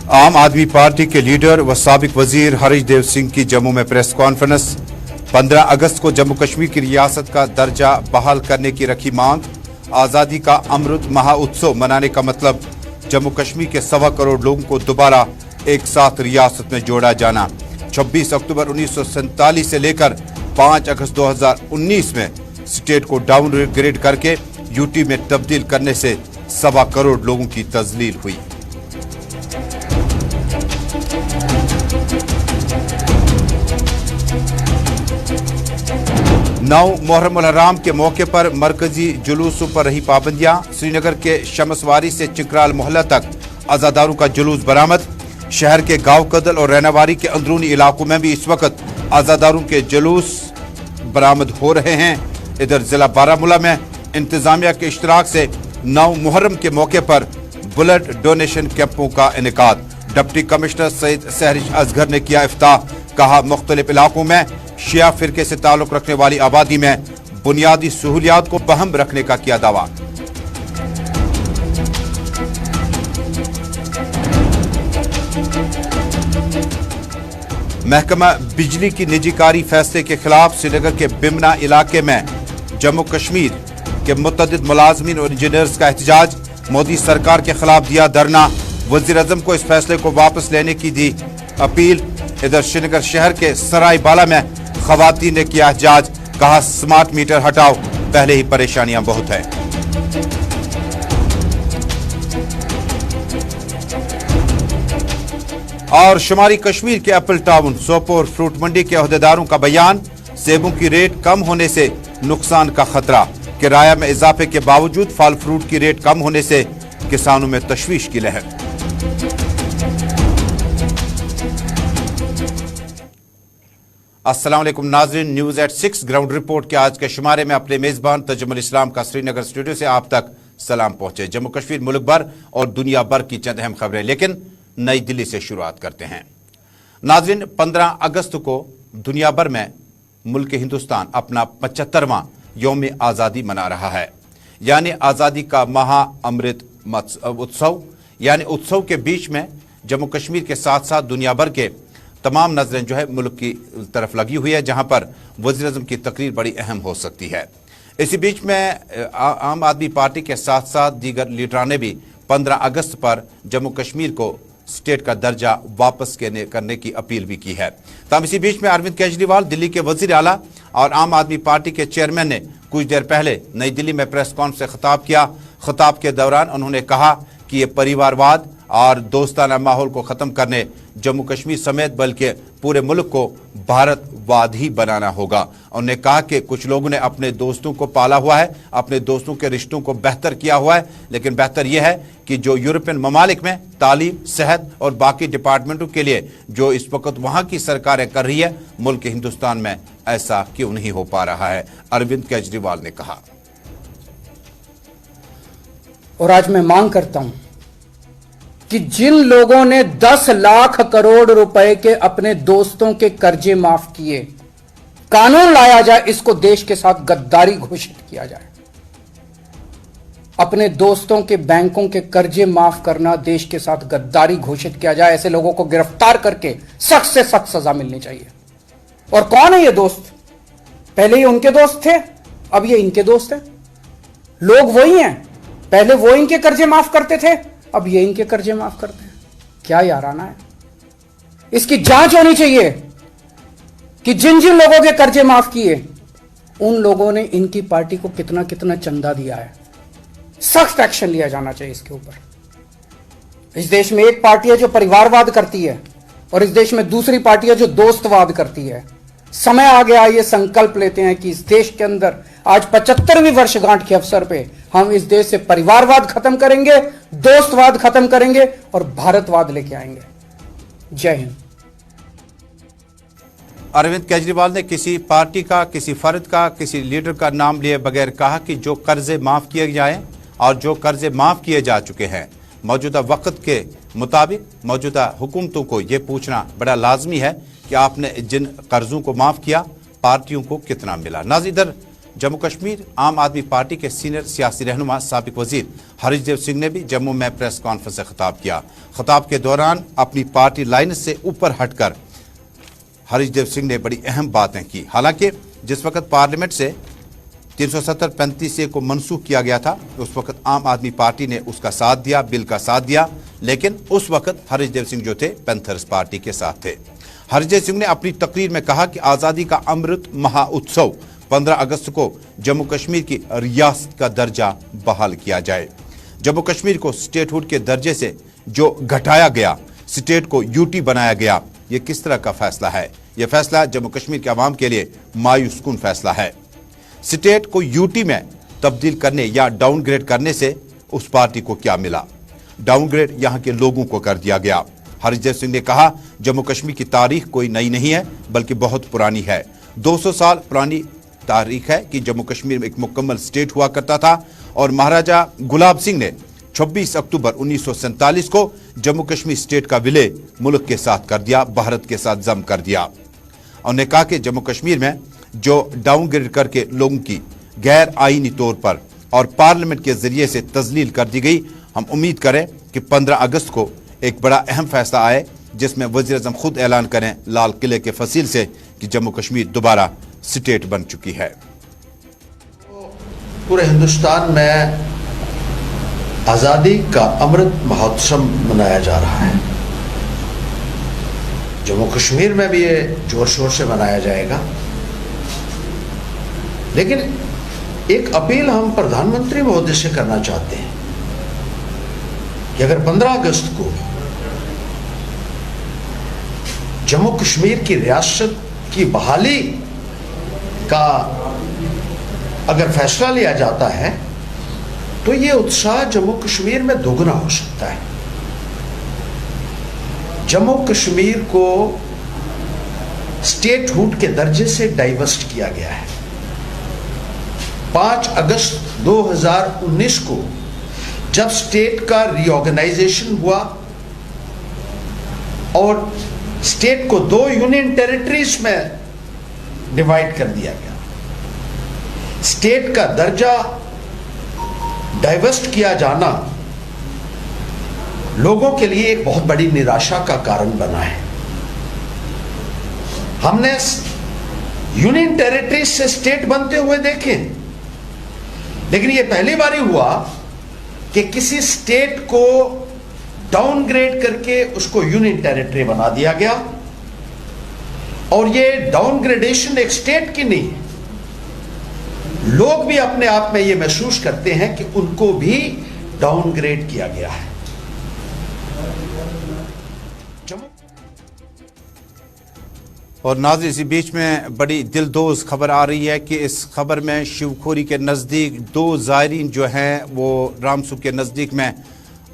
आम आदमी पार्टी के लीडर व साबिक वजीर हरीश देव सिंह की जम्मू में प्रेस कॉन्फ्रेंस। 15 अगस्त को जम्मू कश्मीर की रियासत का दर्जा बहाल करने की रखी मांग। आज़ादी का अमृत महोत्सव मनाने का मतलब जम्मू कश्मीर के 1.25 करोड़ लोगों को दोबारा एक साथ रियासत में जोड़ा जाना। 26 अक्टूबर 1947 से लेकर 5 अगस्त 2019 में स्टेट को डाउनग्रेड करके यूटी में तब्दील करने से 1.25 करोड़ लोगों की तजलील हुई। मुहर्रम उल हराम के मौके पर मरकजी जुलूसों पर रही पाबंदियां। श्रीनगर के शमसवारी से चिकराल मोहल्ला तक अज़ादारों का जुलूस बरामद। शहर के गांव कदल और रैनावारी के अंदरूनी इलाकों में भी इस वक्त अज़ादारों के जुलूस बरामद हो रहे हैं। इधर जिला बारामूला में इंतजामिया के इश्तराक से 9 मुहर्रम के मौके पर ब्लड डोनेशन कैंपों का इनेकाद। डिप्टी कमिश्नर सईद सहरिश असगर ने किया इफ्ताह। कहा, मुख्तलिफ इलाकों में शिया फिरके से ताल्लुक रखने वाली आबादी में बुनियादी सहूलियात को बहम रखने का किया दावा। महकमा बिजली की निजीकारी फैसले के खिलाफ श्रीनगर के बिमना इलाके में जम्मू कश्मीर के मुतअद्दिद मुलाजमीन और इंजीनियर्स का एहतजाज। मोदी सरकार के खिलाफ दिया धरना। वजीर आज़म को इस फैसले को वापस लेने की दी अपील। इधर श्रीनगर शहर के सराय बाला में खवातीन ने किया एहतजाज। कहा, स्मार्ट मीटर हटाओ, पहले ही परेशानियां बहुत हैं। और शुमारी कश्मीर के एप्पल टाउन सोपोर फ्रूट मंडी के अहदेदारों का बयान। सेबों की रेट कम होने से नुकसान का खतरा। किराया में इजाफे के बावजूद फल फ्रूट की रेट कम होने से किसानों में तशवीश की लहर। अस्सलाम वालेकुम नाज़रीन, न्यूज़ एट 6 ग्राउंड रिपोर्ट के आज के शुमारे में अपने मेज़बान तजुमुल इस्लाम का श्रीनगर स्टूडियो से आप तक सलाम पहुंचे। जम्मू कश्मीर, मुल्क भर और दुनिया भर की चंद अहम खबरें, लेकिन नई दिल्ली से शुरुआत करते हैं। नाज़रीन, 15 अगस्त को दुनिया भर में मुल्क हिंदुस्तान अपना 75वां यौम आज़ादी मना रहा है, यानी आज़ादी का महा अमृत उत्सव। यानी उत्सव के बीच में जम्मू कश्मीर के साथ साथ दुनिया भर के तमाम नजरें जो है मुल्क की तरफ लगी हुई है, जहां पर वज़ीर आज़म की तकरीर बड़ी अहम हो सकती है। इसी बीच में आम आदमी पार्टी के साथ साथ दीगर लीडरान ने भी 15 अगस्त पर जम्मू कश्मीर को स्टेट का दर्जा वापस करने की अपील भी की है। तब इसी बीच में अरविंद केजरीवाल, दिल्ली के वजीर आला और आम आदमी पार्टी के चेयरमैन ने कुछ देर पहले नई दिल्ली में प्रेस कॉन्फ्रेंस से खिताब किया। खिताब के दौरान उन्होंने कहा कि ये परिवारवाद और दोस्ताना माहौल को ख़त्म करने जम्मू कश्मीर समेत बल्कि पूरे मुल्क को भारतवाद ही बनाना होगा। उन्होंने कहा कि कुछ लोगों ने अपने दोस्तों को पाला हुआ है, अपने दोस्तों के रिश्तों को बेहतर किया हुआ है, लेकिन बेहतर यह है कि जो यूरोपियन ममालिक में तालीम, सेहत और बाकी डिपार्टमेंटों के लिए जो इस वक्त वहाँ की सरकारें कर रही है, मुल्क हिंदुस्तान में ऐसा क्यों नहीं हो पा रहा है, अरविंद केजरीवाल ने कहा। और आज मैं मांग करता हूं कि जिन लोगों ने 10 लाख करोड़ रुपए के अपने दोस्तों के कर्जे माफ किए, कानून लाया जाए, इसको देश के साथ गद्दारी घोषित किया जाए। अपने दोस्तों के बैंकों के कर्जे माफ करना देश के साथ गद्दारी घोषित किया जाए। ऐसे लोगों को गिरफ्तार करके सख्त से सख्त सजा मिलनी चाहिए। और कौन है ये दोस्त? पहले ये उनके दोस्त थे, अब ये इनके दोस्त हैं। लोग वही हैं, पहले वो इनके कर्जे माफ करते थे, अब ये इनके कर्जे माफ करते हैं। क्या याराना है? इसकी जांच होनी चाहिए कि जिन जिन लोगों के कर्जे माफ किए उन लोगों ने इनकी पार्टी को कितना कितना चंदा दिया है। सख्त एक्शन लिया जाना चाहिए इसके ऊपर। इस देश में एक पार्टी है जो परिवारवाद करती है और इस देश में दूसरी पार्टी है जो दोस्तवाद करती है। समय आ गया, ये संकल्प लेते हैं कि इस देश के अंदर आज 75वीं वर्षगांठ के अवसर पे हम इस देश से परिवारवाद खत्म करेंगे, दोस्तवाद खत्म करेंगे और भारतवाद लेके आएंगे। जय हिंद। अरविंद केजरीवाल ने किसी पार्टी का, किसी फर्द का, किसी लीडर का नाम लिए बगैर कहा कि जो कर्जे माफ किए जाएं और जो कर्जे माफ किए जा चुके हैं, मौजूदा वक्त के मुताबिक मौजूदा हुकूमतों को यह पूछना बड़ा लाजमी है कि आपने जिन कर्जों को माफ किया, पार्टियों को कितना मिला। नाज़ इधर जम्मू कश्मीर आम आदमी पार्टी के सीनियर सियासी रहनुमा साबिक वजीर हरीश देव सिंह ने भी जम्मू में प्रेस कॉन्फ्रेंस से खिताब किया। खिताब के दौरान अपनी पार्टी लाइन से ऊपर हटकर हरीश देव सिंह ने बड़ी अहम बातें की। हालांकि जिस वक्त पार्लियामेंट से 370-35 को मनसूख किया गया था, उस वक्त आम आदमी पार्टी ने उसका साथ दिया, बिल का साथ दिया, लेकिन उस वक्त हरीश देव सिंह जो थे पैंथर्स पार्टी के साथ थे। हरीश देव सिंह ने अपनी तकरीर में कहा कि आज़ादी का अमृत महाउत्सव 15 अगस्त को जम्मू कश्मीर की रियासत का दर्जा बहाल किया जाए। जम्मू कश्मीर को स्टेटहुड के दर्जे से जो घटाया गया, स्टेट को यूटी बनाया गया, ये किस तरह का फैसला है? यह फैसला जम्मू कश्मीर के अवाम के लिए मायूस कुन फैसला है। स्टेट को यूटी में तब्दील करने या डाउनग्रेड करने से उस पार्टी को क्या मिला? डाउनग्रेड यहां के लोगों को कर दिया गया। हरीश देव सिंह ने कहा, जम्मू कश्मीर की तारीख कोई नई नहीं है, बल्कि बहुत पुरानी है। 200 साल पुरानी तारीख है कि जम्मू कश्मीर में एक मुकम्मल स्टेट हुआ करता था और महाराजा गुलाब सिंह ने 26 अक्टूबर 1947 को जम्मू कश्मीर स्टेट का विलय मुल्क के साथ कर दिया, भारत के साथ जम कर दिया। उन्होंने कहा कि जम्मू कश्मीर में जो डाउनग्रेड करके लोगों की गैर आईनी तौर पर और पार्लियामेंट के जरिए से तजलील कर दी गई, हम उम्मीद करें कि 15 अगस्त को एक बड़ा अहम फैसला आए जिसमें वज़ीर आज़म खुद ऐलान करें लाल किले के फसील से कि जम्मू कश्मीर दोबारा स्टेट बन चुकी है। पूरे हिंदुस्तान में आज़ादी का अमृत महोत्सव मनाया जा रहा है। जम्मू कश्मीर में भी ये जोर शोर से मनाया जाएगा, लेकिन एक अपील हम प्रधानमंत्री महोदय से करना चाहते हैं कि अगर 15 अगस्त को जम्मू कश्मीर की रियासत की बहाली का अगर फैसला लिया जाता है तो ये उत्साह जम्मू कश्मीर में दोगुना हो सकता है। जम्मू कश्मीर को स्टेटहुड के दर्जे से डाइवर्स्ट किया गया है। 5 अगस्त 2019 को जब स्टेट का रीऑर्गेनाइजेशन हुआ और स्टेट को 2 यूनियन टेरिटरीज में डिवाइड कर दिया गया, स्टेट का दर्जा डाइवर्स्ट किया जाना लोगों के लिए एक बहुत बड़ी निराशा का कारण बना है। हमने यूनियन टेरिटरीज से स्टेट बनते हुए देखे, लेकिन यह पहली बार हुआ कि किसी स्टेट को डाउनग्रेड करके उसको यूनियन टेरिटरी बना दिया गया। और यह डाउनग्रेडेशन एक स्टेट की नहीं है, लोग भी अपने आप में यह महसूस करते हैं कि उनको भी डाउनग्रेड किया गया है। और नाज़रीन, इसी बीच में बड़ी दिलदोज खबर आ रही है कि इस खबर में शिवखोरी के नज़दीक 2 ज़ायरीन जो हैं वो रामसू के नज़दीक में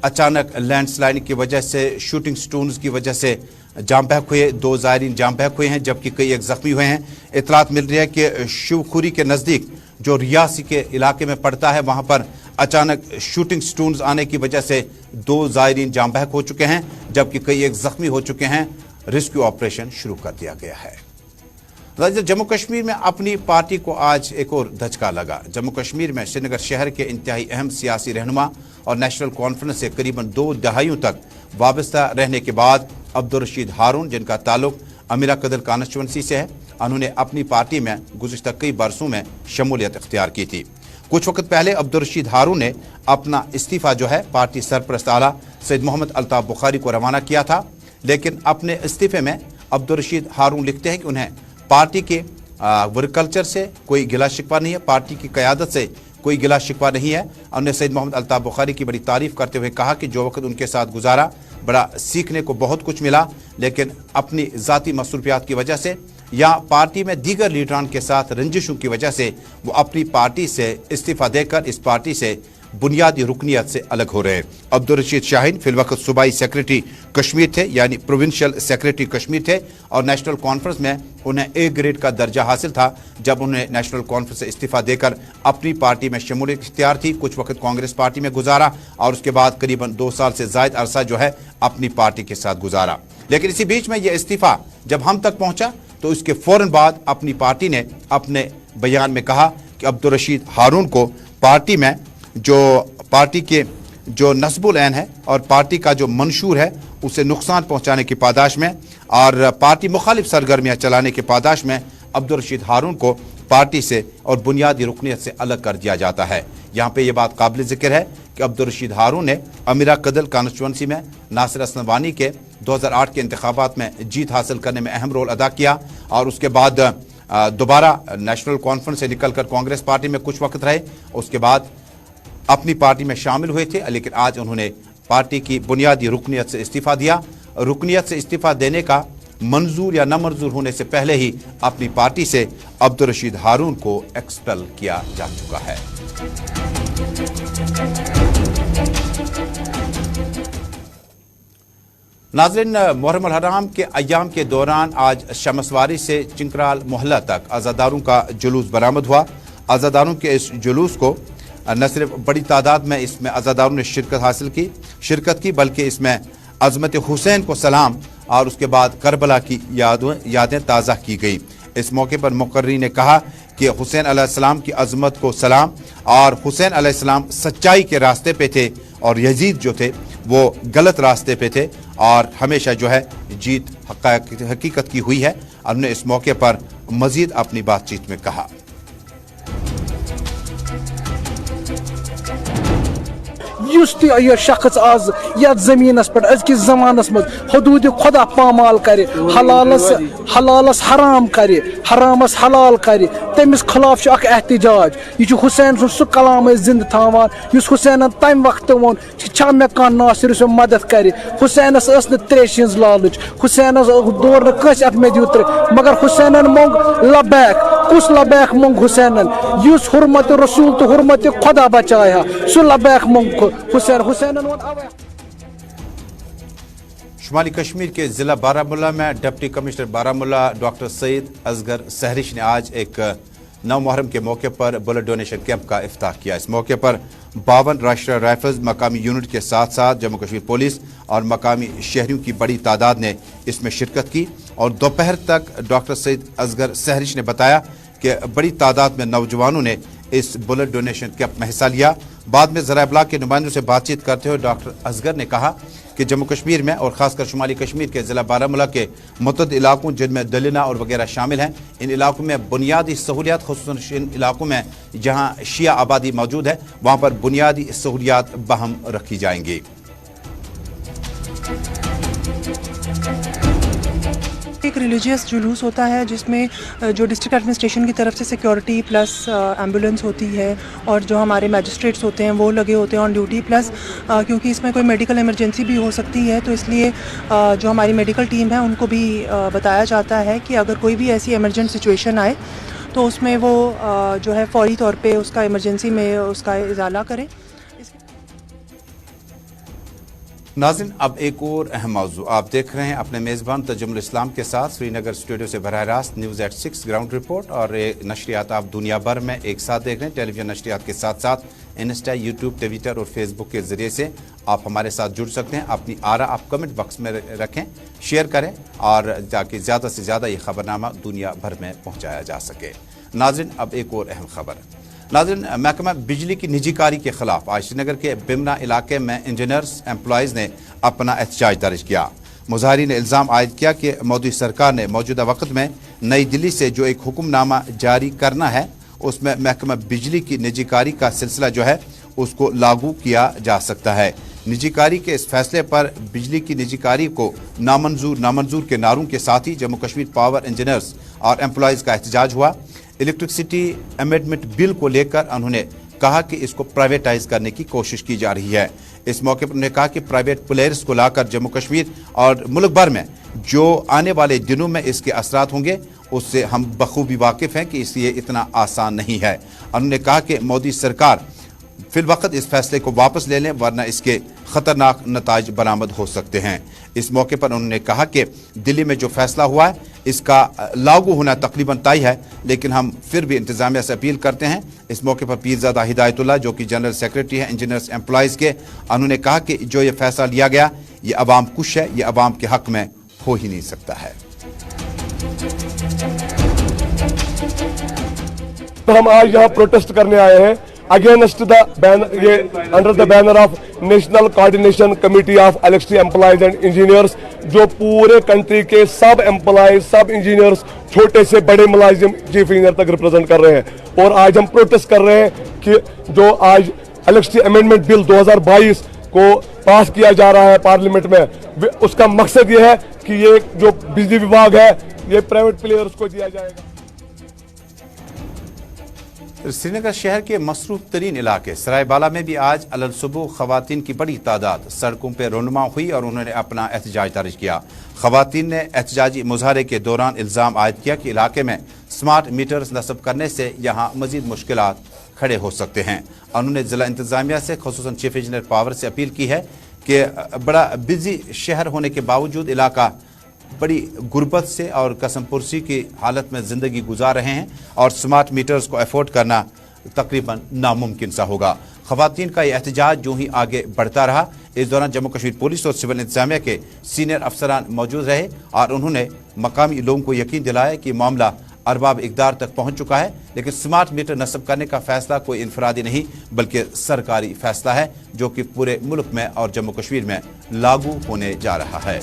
अचानक लैंडस्लाइडिंग की वजह से, शूटिंग स्टोन्स की वजह से जाम बहक हुए। 2 ज़ायरीन जाम बहक हुए हैं जबकि कई एक ज़ख्मी हुए हैं। इतलात मिल रही है कि शिवखोरी के नज़दीक जो रियासी के इलाके में पड़ता है, वहाँ पर अचानक शूटिंग स्टोन्स आने की वजह से 2 ज़ायरीन जाम बहक हो चुके हैं जबकि कई एक ज़ख्मी हो चुके हैं। रेस्क्यू ऑपरेशन शुरू कर दिया गया है। जम्मू कश्मीर में अपनी पार्टी को आज एक और धचका लगा। जम्मू कश्मीर में श्रीनगर शहर के इंतहाई अहम सियासी रहनुमा और नेशनल कॉन्फ्रेंस से करीबन 2 दहाइयों तक वाबस्ता रहने के बाद अब्दुल रशीद हारून, जिनका ताल्लुक अमीरा कदर कॉन्स्टिट्यूंसी से है, उन्होंने अपनी पार्टी में गुज़िश्ता कई बरसों में शमूलियत इख्तियार की थी। कुछ वक्त पहले अब्दुल रशीद हारून ने अपना इस्तीफ़ा जो है पार्टी सरपरस्त आला सैयद मोहम्मद अल्ताफ़ बुखारी को रवाना किया था, लेकिन अपने इस्तीफे में अब्दुल रशीद हारून लिखते हैं कि उन्हें पार्टी के वर्ककल्चर से कोई गिला शिकवा नहीं है, पार्टी की क़यादत से कोई गिला शिकवा नहीं है। उन्होंने सैयद मोहम्मद अल्ताफ़ बुखारी की बड़ी तारीफ़ करते हुए कहा कि जो वक्त उनके साथ गुजारा बड़ा सीखने को बहुत कुछ मिला, लेकिन अपनी ज़ाती मसरूफियात की वजह से या पार्टी में दीगर लीडरान के साथ रंजिशों की वजह से वो अपनी पार्टी से इस्तीफ़ा देकर इस पार्टी से बुनियादी रुकनियत से अलग हो रहे हैं। अब्दुल रशीद शाहीन फिलवक्त सूबाई सेक्रेटरी कश्मीर थे, यानी प्रोविंशियल सेक्रेटरी कश्मीर थे, और नेशनल कॉन्फ्रेंस में उन्हें A ग्रेड का दर्जा हासिल था जब उन्हें नेशनल कॉन्फ्रेंस से इस्तीफ़ा देकर अपनी पार्टी में शमूलियत इख्तियार थी। कुछ वक्त कांग्रेस पार्टी में गुजारा और उसके बाद करीबन 2 साल से ज़ायद अरसा जो है अपनी पार्टी के साथ गुजारा। लेकिन इसी बीच में यह इस्तीफ़ा जब हम तक पहुँचा तो इसके फ़ौरन बाद अपनी पार्टी ने अपने बयान में कहा कि अब्दुल रशीद हारून को पार्टी में जो पार्टी के जो नस्बुल ऐन है और पार्टी का जो मंशूर है उसे नुकसान पहुंचाने की पादाश में और पार्टी मुखालिफ सरगर्मियां चलाने की पादाश में अब्दुल रशीद हारून को पार्टी से और बुनियादी रुकनियत से अलग कर दिया जाता है। यहाँ पे ये बात काबिल जिक्र है कि अब्दुल रशीद हारून ने अमीरा कदल कॉन्स्टिट्यूंसी में नासिर हसन वानी के 2008 के इंतखाबात में जीत हासिल करने में अहम रोल अदा किया और उसके बाद दोबारा नेशनल कॉन्फ्रेंस से निकलकर कांग्रेस पार्टी में कुछ वक्त रहे। उसके बाद अपनी पार्टी में शामिल हुए थे, लेकिन आज उन्होंने पार्टी की बुनियादी रुकनियत से इस्तीफा दिया। रुकनियत से इस्तीफा देने का मंजूर या न मंजूर होने से पहले ही अपनी पार्टी से अब्दुल रशीद हारून को एक्सपेल किया जा चुका है। नाज़रीन, मुहर्रम अल-हराम के अय्याम के दौरान आज शमसवारी से चिंकराल मोहल्ला तक आज़ादारों का जुलूस बरामद हुआ। आज़ादारों के इस जुलूस को न सिर्फ बड़ी तादाद में इसमें आज़ादारों ने शिरकत की बल्कि इसमें अज़मत हुसैन को सलाम और उसके बाद करबला की यादें ताज़ा की गई। इस मौके पर मुकर्री ने कहा कि हुसैन अलैहिस्सलाम की अज़मत को सलाम और हुसैन अलैहिस्सलाम सच्चाई के रास्ते पे थे और यजीद जो थे वो गलत रास्ते पे थे और हमेशा जो है जीत हकीकत की हुई है। उन्होंने इस मौके पर मजीद अपनी बातचीत में कहा। यह शख्स आज यथ जमीनस पे अजकिस जमानस मज हदूद खुदा पामाल करे, हलालस हराम करे, हरामस हलाल करे, तमिस खिलाफ एहतजाज। यह हुसैन सुन सह कलाम जिंद थावान युस हुसैन तम वक्त वोन मे कह नासिर सो मदद करे। हुसैनस त्रेश हज लालच, हुसैनस दौर नस अत मे दिव मगर हुसैनन मोंग लबैक। कुस लबैक मोंग हुसैनन युस हुरमत रसूल तो हुरमत खुदा बचाया सह लबैक मोंग हुसैन। शुमाली कश्मीर के ज़िला बारामुल्ला में deputy commissioner Baramulla doctor Saeed Asghar Sahrish ने आज एक 9 मुहर्रम के मौके पर ब्लड डोनेशन कैंप का इफ्ताह किया। इस मौके पर 52 राष्ट्रीय राइफल्स मकामी यूनिट के साथ साथ जम्मू कश्मीर पुलिस और मकामी शहरियों की बड़ी तादाद ने इसमें शिरकत की और दोपहर तक डॉक्टर सईद असगर सहरिश ने बताया कि बड़ी तादाद में नौजवानों ने इस ब्लड डोनेशन कैंप में हिस्सा लिया। बाद में ज़रा इब्लाग के नुमाइंदों से बातचीत करते हुए डॉक्टर असगर ने कहा कि जम्मू कश्मीर में और ख़ासकर शुमाली कश्मीर के ज़िला बारामुल्ला के मुतअद्दिद इलाकों जिनमें दलिना और वगैरह शामिल हैं, इन इलाकों में बुनियादी सहूलियात ख़ुसूसन इन इलाकों में जहाँ शिया आबादी मौजूद है वहाँ पर बुनियादी सहूलियात बहम रखी जाएंगी। एक रिलीजियस जुलूस होता है जिसमें जो डिस्ट्रिक्ट एडमिनिस्ट्रेशन की तरफ से सिक्योरिटी प्लस एम्बुलेंस होती है और जो हमारे मैजिस्ट्रेट्स होते हैं वो लगे होते हैं ऑन ड्यूटी प्लस क्योंकि इसमें कोई मेडिकल इमरजेंसी भी हो सकती है तो इसलिए जो हमारी मेडिकल टीम है उनको भी बताया जाता है कि अगर कोई भी ऐसी इमरजेंट सिचुएशन आए तो उसमें वो जो है फौरी तौर पे उसका इमरजेंसी में उसका इजाला करें। नाज़रीन, अब एक और अहम मौजू आप देख रहे हैं अपने मेज़बान तजमुल इस्लाम के साथ श्रीनगर स्टूडियो से बराह रास्त न्यूज़ एट 6 ग्राउंड रिपोर्ट और नशरियात आप दुनिया भर में एक साथ देख रहे हैं। टेलीविजन नशरियात के साथ साथ इंस्टा, यूट्यूब, ट्विटर और फेसबुक के ज़रिए से आप हमारे साथ जुड़ सकते हैं। अपनी आरा आप कमेंट बॉक्स में रखें, शेयर करें और ताकि ज़्यादा से ज़्यादा ये खबरनामा दुनिया भर में पहुँचाया जा सके। नाज़रीन, अब एक और अहम खबर। नाज़रीन, महकमा बिजली की निजीकारी के खिलाफ आज श्रीनगर के बिमना इलाके में इंजीनियर्स एम्प्लॉइज़ ने अपना एहतजाज दर्ज किया। मुजाहिरीन ने इल्ज़ाम आयद किया कि मोदी सरकार ने मौजूदा वक्त में नई दिल्ली से जो एक हुक्मनामा जारी करना है उसमें महकमा बिजली की निजीकारी का सिलसिला जो है उसको लागू किया जा सकता है। निजीकारी के इस फैसले पर बिजली की निजीकारी को नामंजूर के नारों के साथ ही जम्मू कश्मीर पावर इंजीनियर्स और एम्प्लॉइज़ का एहतजाज हुआ। इलेक्ट्रिसिटी अमेंडमेंट बिल को लेकर उन्होंने कहा कि इसको प्राइवेटाइज करने की कोशिश की जा रही है। इस मौके पर उन्होंने कहा कि प्राइवेट प्लेयर्स को लाकर जम्मू कश्मीर और मुल्क भर में जो आने वाले दिनों में इसके असरात होंगे उससे हम बखूबी वाकिफ़ हैं कि ये इतना आसान नहीं है। उन्होंने कहा कि मोदी सरकार फिलवक्त इस फैसले को वापस ले लें वरना इसके ख़तरनाक नताइज बरामद हो सकते हैं। इस मौके पर उन्होंने कहा कि दिल्ली में जो फैसला हुआ है इसका लागू होना तकरीबन तय है, लेकिन हम फिर भी इंतज़ामिया से अपील करते हैं। इस मौके पर पीरज़ादा हिदायतुल्लाह जो कि जनरल सेक्रेटरी हैं इंजीनियर्स एम्प्लॉइज़ के, उन्होंने कहा कि जो ये फैसला लिया गया ये अवाम खुश है, ये अवाम के हक़ में हो ही नहीं सकता है। तो हम आज यहाँ प्रोटेस्ट करने आए हैं अगेंस्ट द ये under the banner of national coordination committee of electricity employees and engineers, जो पूरे कंट्री के सब एम्प्लॉयज, सब इंजीनियर्स, छोटे से बड़े मुलाजिम चीफ इंजीनियर तक रिप्रेजेंट कर रहे हैं। और आज हम प्रोटेस्ट कर रहे हैं कि जो आज इलेक्ट्रिसिटी अमेंडमेंट बिल 2022 को पास किया जा रहा है पार्लियामेंट में, उसका मकसद ये है कि ये जो बिजली विभाग है ये प्राइवेट प्लेयर्स को दिया जाएगा। श्रीनगर शहर के मसरूफ तरीन इलाके सरायबाला में भी आज अलसुबह खवातीन की बड़ी तादाद सड़कों पर रोनुमा हुई और उन्होंने अपना एहतजाज दर्ज किया। खवातीन ने एहतजाजी मुजाहरे के दौरान इल्ज़ाम आयद किया कि इलाके में स्मार्ट मीटर्स नस्ब करने से यहाँ मजीद मुश्किलात खड़े हो सकते हैं। उन्होंने ज़िला इंतज़ामिया से ख़ुसूसन चीफ इंजीनियर पावर से अपील की है कि बड़ा बिजी शहर होने के बावजूद इलाका बड़ी गुर्बत से और कसम पुरसी की हालत में ज़िंदगी गुजार रहे हैं और स्मार्ट मीटर्स को अफोर्ड करना तकरीबन नामुमकिन सा होगा। ख़वातीन का यह एहतजाज जो ही आगे बढ़ता रहा, इस दौरान जम्मू कश्मीर पुलिस और सिविल इंतजामिया के सीनियर अफसरान मौजूद रहे और उन्होंने मकामी लोगों को यकीन दिलाया कि मामला अरबाब इक़दार तक पहुँच चुका है, लेकिन स्मार्ट मीटर नस्ब करने का फैसला कोई इनफरादी नहीं बल्कि सरकारी फैसला है जो कि पूरे मुल्क में और जम्मू कश्मीर में लागू होने जा रहा है।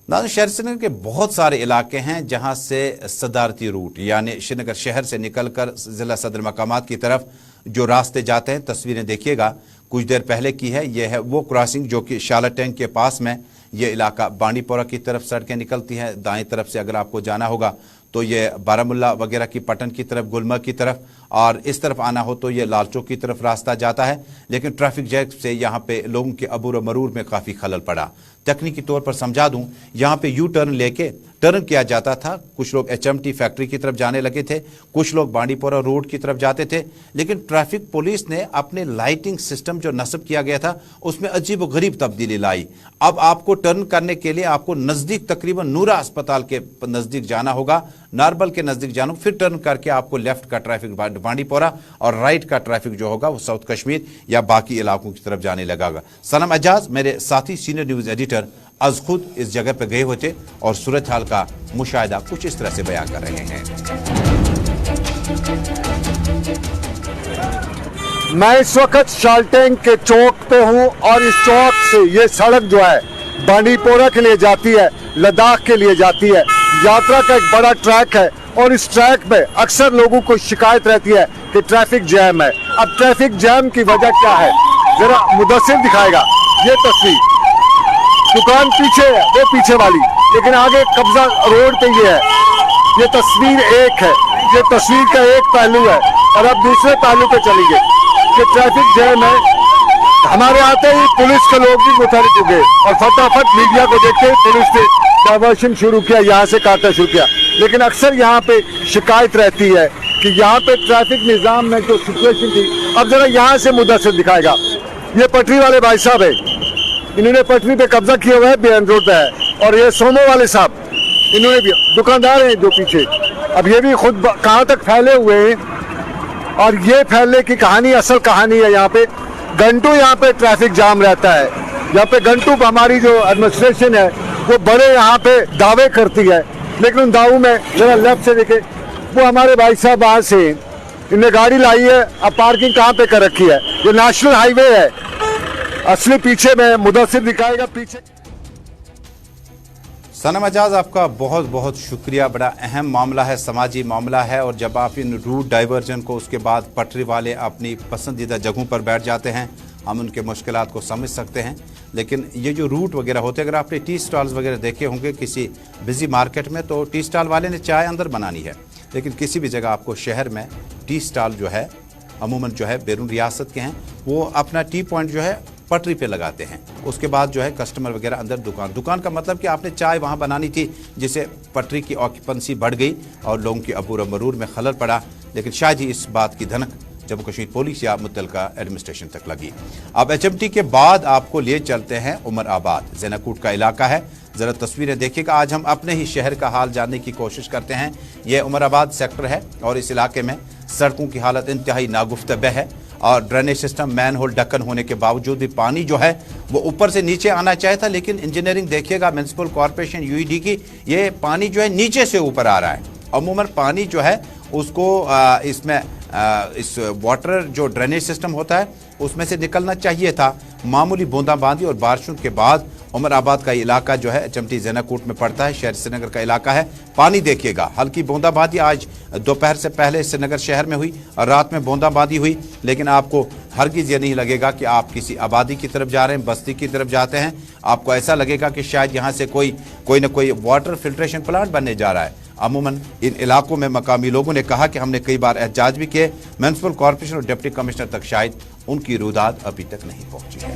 नाज़रीन, शहर श्रीनगर के बहुत सारे इलाके हैं जहां से सदारती रूट यानी श्रीनगर शहर से निकलकर ज़िला सदर मकामात की तरफ जो रास्ते जाते हैं, तस्वीरें देखिएगा, कुछ देर पहले की है। यह है वो क्रॉसिंग जो कि शाला टैंक के पास में ये इलाका बांडीपोरा की तरफ सड़कें निकलती हैं। दाएं तरफ से अगर आपको जाना होगा तो ये बारामुल्ला वगैरह की पटन की तरफ, गुलमर्ग की तरफ, और इस तरफ आना हो तो ये लाल चौक की तरफ रास्ता जाता है। लेकिन ट्रैफिक जैम से यहाँ पे लोगों के अबूर मरूर में काफ़ी खलल पड़ा। तकनीकी तौर पर समझा दूं, यहाँ पे यू टर्न लेके टर्न किया जाता था। कुछ लोग HMT फैक्ट्री की तरफ जाने लगे थे, कुछ लोग बांडीपोरा रोड की तरफ जाते थे, लेकिन ट्रैफिक पुलिस ने अपने लाइटिंग सिस्टम जो नस्ब किया गया था उसमें अजीब व गरीब तब्दीली लाई। अब आपको टर्न करने के लिए आपको नज़दीक तकरीबन नूरा अस्पताल के नज़दीक जाना होगा, नारबल के नज़दीक जाना, फिर टर्न करके आपको लेफ्ट का ट्रैफिक बांडीपोरा और राइट का ट्रैफिक जो होगा वो साउथ कश्मीर या बाकी इलाकों की तरफ जाने लगा। सनम एजाज मेरे साथी सीनियर न्यूज़ एडिटर आज खुद इस जगह पर गए हुए थे और सूरत हाल का मुशाहिदा कुछ इस तरह से बयां कर रहे हैं। मैं इस वक्त शालटेंग के चौक पे हूँ और इस चौक से ये सड़क जो है बांडीपोरा के लिए जाती है, लद्दाख के लिए जाती है। यात्रा का एक बड़ा ट्रैक है और इस ट्रैक में अक्सर लोगों को शिकायत रहती है कि ट्रैफिक जैम है। अब ट्रैफिक जैम की वजह क्या है, जरा मुदस्सिर दिखाएगा। ये तस्वीर, दुकान पीछे है, वो पीछे वाली, लेकिन आगे कब्जा रोड पे ये है। ये तस्वीर एक है, ये तस्वीर का एक पहलू है और अब दूसरे पहलू पे चलेंगे। ये ट्रैफिक जैम है। हमारे आते ही पुलिस के लोग भी मुतहरिक हो गए और फटाफट मीडिया को देखते ही पुलिस ने डायवर्शन शुरू किया, यहाँ से काटना शुरू किया। लेकिन अक्सर यहाँ पे शिकायत रहती है कि यहाँ पे ट्रैफिक निज़ाम में जो सिचुएशन थी, अब जरा यहाँ से मुदस्सिर दिखाएगा। ये पटरी वाले भाई साहब है, इन्होंने पटरी पे कब्जा किया हुआ है, बेन रोड पे है। और ये सोमो वाले साहब, इन्होंने भी, दुकानदार हैं जो पीछे, अब ये भी खुद कहाँ तक फैले हुए हैं। और ये फैलने की कहानी, असल कहानी है यहाँ पे घंटों यहाँ पे ट्रैफिक जाम रहता है। यहाँ पे घंटों हमारी जो एडमिनिस्ट्रेशन है वो बड़े यहाँ पे दावे करती है, लेकिन उन दावों में जरा लेफ्ट से देखे, वो हमारे भाई साहब वहाँ से इन्हें गाड़ी लाई है, अब पार्किंग कहाँ पे कर रखी है। ये नेशनल हाईवे है, असली पीछे में मुदस्सिर दिखाएगा पीछे। सनम एजाज आपका बहुत बहुत शुक्रिया। बड़ा अहम मामला है, समाजी मामला है, और जब आप इन रूट डाइवर्जन को उसके बाद पटरी वाले अपनी पसंदीदा जगहों पर बैठ जाते हैं, हम उनके मुश्किलात को समझ सकते हैं। लेकिन ये जो रूट वगैरह होते हैं, अगर आपने टी स्टॉल्स वगैरह देखे होंगे किसी बिजी मार्केट में, तो टी स्टॉल वाले ने चाय अंदर बनानी है, लेकिन किसी भी जगह आपको शहर में टी स्टॉल जो है अमूमन जो है बैरून रियासत के हैं, वो अपना टी पॉइंट जो है पटरी पे लगाते हैं। उसके बाद जो है कस्टमर वगैरह अंदर दुकान का मतलब कि आपने चाय वहाँ बनानी थी, जिसे पटरी की ऑक्यूपेंसी बढ़ गई और लोगों की अबूर मरूर में खलल पड़ा। लेकिन शायद ही इस बात की धनक जम्मू कश्मीर पुलिस या मुतलका एडमिनिस्ट्रेशन तक लगी। अब HMT के बाद आपको लिए चलते हैं उमर आबाद, ज़ेनाकूट का इलाका है। ज़रा तस्वीरें देखिएगा। आज हम अपने ही शहर का हाल जानने की कोशिश करते हैं। यह उमर आबाद सेक्टर है और इस इलाके में सड़कों की हालत इंतहाई नागुफ्तबह है और ड्रेनेज सिस्टम मैन होल ढक्कन होने के बावजूद भी पानी जो है वो ऊपर से नीचे आना चाहिए था, लेकिन इंजीनियरिंग देखिएगा म्युनिसिपल कॉर्पोरेशन यूईडी की, ये पानी जो है नीचे से ऊपर आ रहा है। अमूमन पानी जो है उसको इसमें इस वाटर जो ड्रेनेज सिस्टम होता है उसमें से निकलना चाहिए था। मामूली बूंदाबांदी और बारिशों के बाद उमर आबाद का इलाका जो है चमटी ज़ैनाकोट में पड़ता है, शहर श्रीनगर का इलाका है। पानी देखिएगा, हल्की बूंदाबांदी आज दोपहर से पहले श्रीनगर शहर में हुई और रात में बूंदाबांदी हुई, लेकिन आपको हरगिज़ ये नहीं लगेगा कि आप किसी आबादी की तरफ जा रहे हैं, बस्ती की तरफ जाते हैं। आपको ऐसा लगेगा कि शायद यहाँ से कोई न कोई वाटर फिल्ट्रेशन प्लांट बनने जा रहा है। अमूमन इन इलाकों में मकामी लोगों ने कहा कि हमने कई बार एहतजाज भी किए, म्युनिसिपल कॉर्पोरेशन और डिप्टी कमिश्नर तक शायद उनकी रुदाद अभी तक नहीं पहुंची है।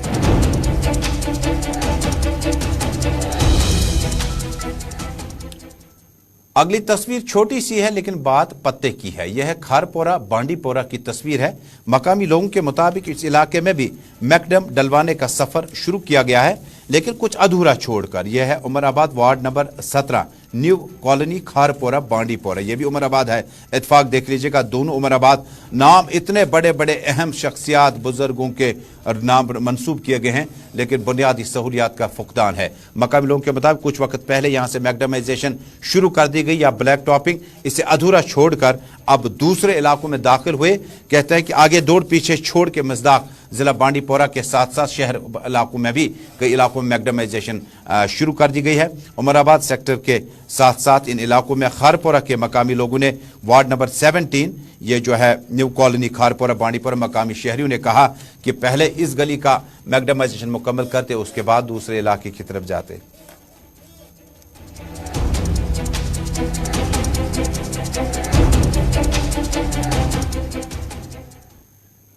अगली तस्वीर छोटी सी है लेकिन बात पत्ते की है। यह है खारपोरा बांडीपोरा की तस्वीर है। मकामी लोगों के मुताबिक इस इलाके में भी मैकडम डलवाने का सफर शुरू किया गया है, लेकिन कुछ अधूरा छोड़कर। यह है Umrabad ward number 17 new colony Kharpora Bandipora, यह भी उमराबाद है। इत्फाक देख लीजिएगा, दोनों उमराबाद नाम इतने बड़े बड़े अहम शख्सियात बुजुर्गों के नाम मंसूब किए गए हैं, लेकिन बुनियादी सहूलियात का फुकदान है। मकामी लोगों के मुताबिक कुछ वक्त पहले यहाँ से मैकडमाइजेशन शुरू कर दी गई या ब्लैक टॉपिंग, इसे अधूरा छोड़कर अब दूसरे इलाकों में दाखिल हुए। कहते हैं कि आगे दौड़ पीछे छोड़ के मजदाक जिला बांडीपोरा के साथ साथ शहर इलाकों में भी कई इलाकों में मैकडमाइजेशन शुरू कर दी गई है। उमराबाद सेक्टर के साथ साथ इन इलाकों में खारपोरा के मकामी लोगों ने वार्ड नंबर 17 ये जो है न्यू कॉलोनी खारपोरा बांडीपोरा, मकामी शहरियों ने कहा कि पहले इस गली का मैकडमाइजेशन मुकम्मल करते, उसके बाद दूसरे इलाके की तरफ जाते।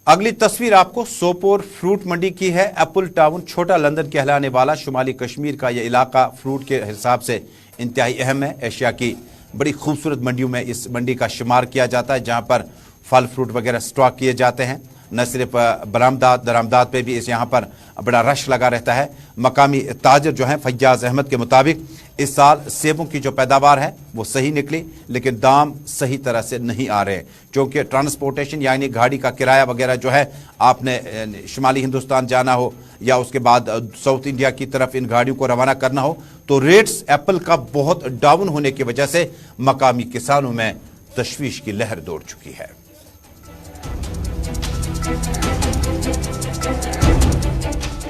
अगली तस्वीर आपको सोपोर फ्रूट मंडी की है। एप्पल टाउन छोटा लंदन कहलाने वाला शुमाली कश्मीर का यह इलाका फ्रूट के हिसाब से इंतहाई अहम है। एशिया की बड़ी खूबसूरत मंडियों में इस मंडी का शुमार किया जाता है, जहां पर फल फ्रूट वगैरह स्टॉक किए जाते हैं। न सिर्फ बरामदात दरामदात पे भी इस यहाँ पर बड़ा रश लगा रहता है। मकामी ताजर जो हैं फैयाज अहमद के मुताबिक इस साल सेबों की जो पैदावार है वो सही निकली, लेकिन दाम सही तरह से नहीं आ रहे, क्योंकि ट्रांसपोर्टेशन यानी गाड़ी का किराया वगैरह जो है, आपने शुमाली हिंदुस्तान जाना हो या उसके बाद साउथ इंडिया की तरफ इन गाड़ियों को रवाना करना हो, तो रेट्स एप्पल का बहुत डाउन होने की वजह से मकामी किसानों में तशवीश की लहर दौड़ चुकी है।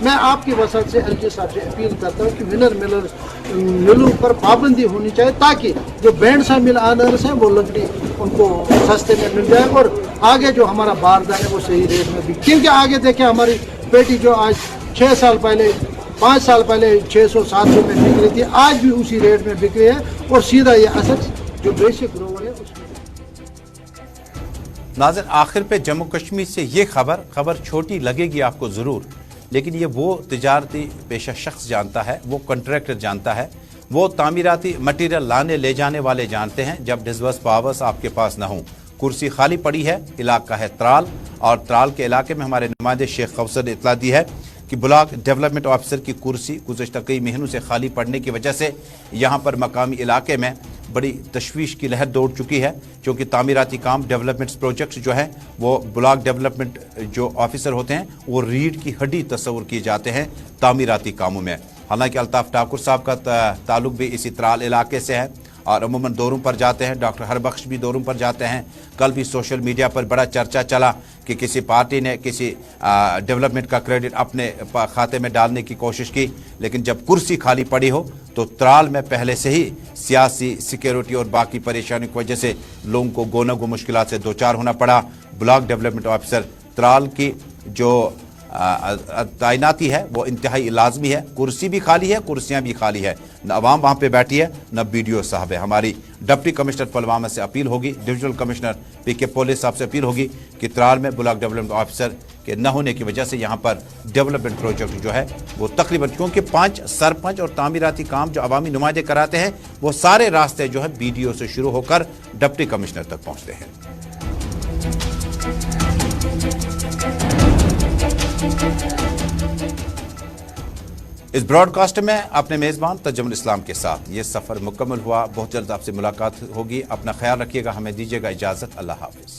मैं आपकी वसत से एलजी साहब से अपील करता हूँ कि विनर मिलों पर पाबंदी होनी चाहिए, ताकि जो बैंड सा मिल आनर्स हैं वो लकड़ी उनको सस्ते में मिल जाए और आगे जो हमारा बारदान है वो सही रेट में भी। क्योंकि आगे देखें हमारी पेटी जो आज 5 साल पहले 600-700 में बिक रही थी, आज भी उसी रेट में बिक रही है और सीधा ये असर जो बेसिक ग्रोवर है उसमें। नाज़रीन, आखिर पे जम्मू कश्मीर से ये खबर छोटी लगेगी आपको ज़रूर, लेकिन ये वो तिजारती पेशा शख्स जानता है, वो कॉन्ट्रैक्टर जानता है, वो तामीराती मटीरियल लाने ले जाने वाले जानते हैं। जब डिस्बर्स पावर्स आपके पास ना हो, कुर्सी खाली पड़ी है, इलाका है त्राल, और त्राल के इलाके में हमारे नुमाइंदे शेख कौसर ने इतला दी है कि ब्लॉक डेवलपमेंट ऑफिसर की कुर्सी गुज़श्ता कई महीनों से खाली पड़ने की वजह से यहाँ पर मकामी इलाके में बड़ी तशवीश की लहर दौड़ चुकी है, क्योंकि तामीराती काम डेवलपमेंट प्रोजेक्ट्स जो हैं वो ब्लॉक डेवलपमेंट जो ऑफिसर होते हैं वो रीढ़ की हड्डी तस्वुर किए जाते हैं तामीराती कामों में। हालांकि अल्ताफ ठाकुर साहब का ताल्लुक भी इसी त्राल इलाके से है और अमूमन दौरों पर जाते हैं। डॉक्टर हरबख्श भी दौरों पर जाते हैं। कल भी सोशल मीडिया पर बड़ा चर्चा चला कि किसी पार्टी ने किसी डेवलपमेंट का क्रेडिट अपने खाते में डालने की कोशिश की, लेकिन जब कुर्सी खाली पड़ी हो तो त्राल में पहले से ही सियासी, सिक्योरिटी और बाकी परेशानियों की वजह से लोगों को गोना गो मुश्किलात से दो चार होना पड़ा। ब्लॉक डेवलपमेंट ऑफिसर त्राल की जो तैनाती है वो इंतहाई लाजमी है। कुर्सी भी खाली है, कुर्सियां भी खाली है, न अवाम वहाँ पे बैठी है न बीडीओ साहब है। हमारी डिप्टी कमिश्नर पुलवामा से अपील होगी, डिविजनल कमिश्नर पीके पुलिस साहब से अपील होगी कि त्राल में ब्लॉक डेवलपमेंट ऑफिसर के न होने की वजह से यहाँ पर डेवलपमेंट प्रोजेक्ट जो है वो तकरीबन, क्योंकि 5 सरपंच और तामीराती काम जो अवामी नुमाइंदे कराते हैं वो सारे रास्ते जो है बीडीओ से शुरू होकर डिप्टी कमिश्नर तक पहुँचते हैं। इस ब्रॉडकास्ट में अपने मेज़बान तजमुल इस्लाम के साथ ये सफ़र मुकम्मल हुआ। बहुत जल्द आपसे मुलाकात होगी। अपना ख्याल रखिएगा, हमें दीजिएगा इजाज़त। अल्लाह हाफ़िज़।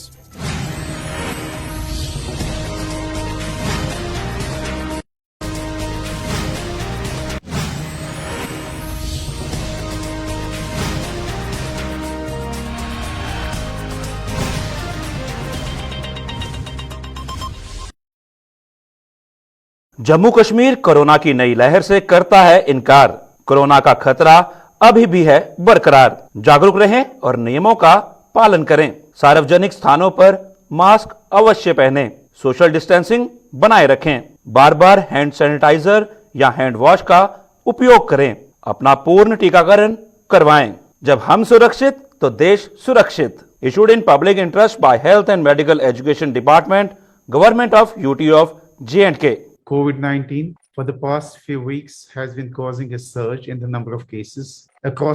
जम्मू कश्मीर कोरोना की नई लहर से करता है इनकार। कोरोना का खतरा अभी भी है बरकरार। जागरूक रहें और नियमों का पालन करें। सार्वजनिक स्थानों पर मास्क अवश्य पहनें। सोशल डिस्टेंसिंग बनाए रखें। बार बार हैंड सैनिटाइजर या हैंड वॉश का उपयोग करें। अपना पूर्ण टीकाकरण करवाएं। जब हम सुरक्षित तो देश सुरक्षित। Issued in public interest by health and medical education department, government of UT of J&K. COVID-19 for the past few weeks has been causing a surge in the number of cases across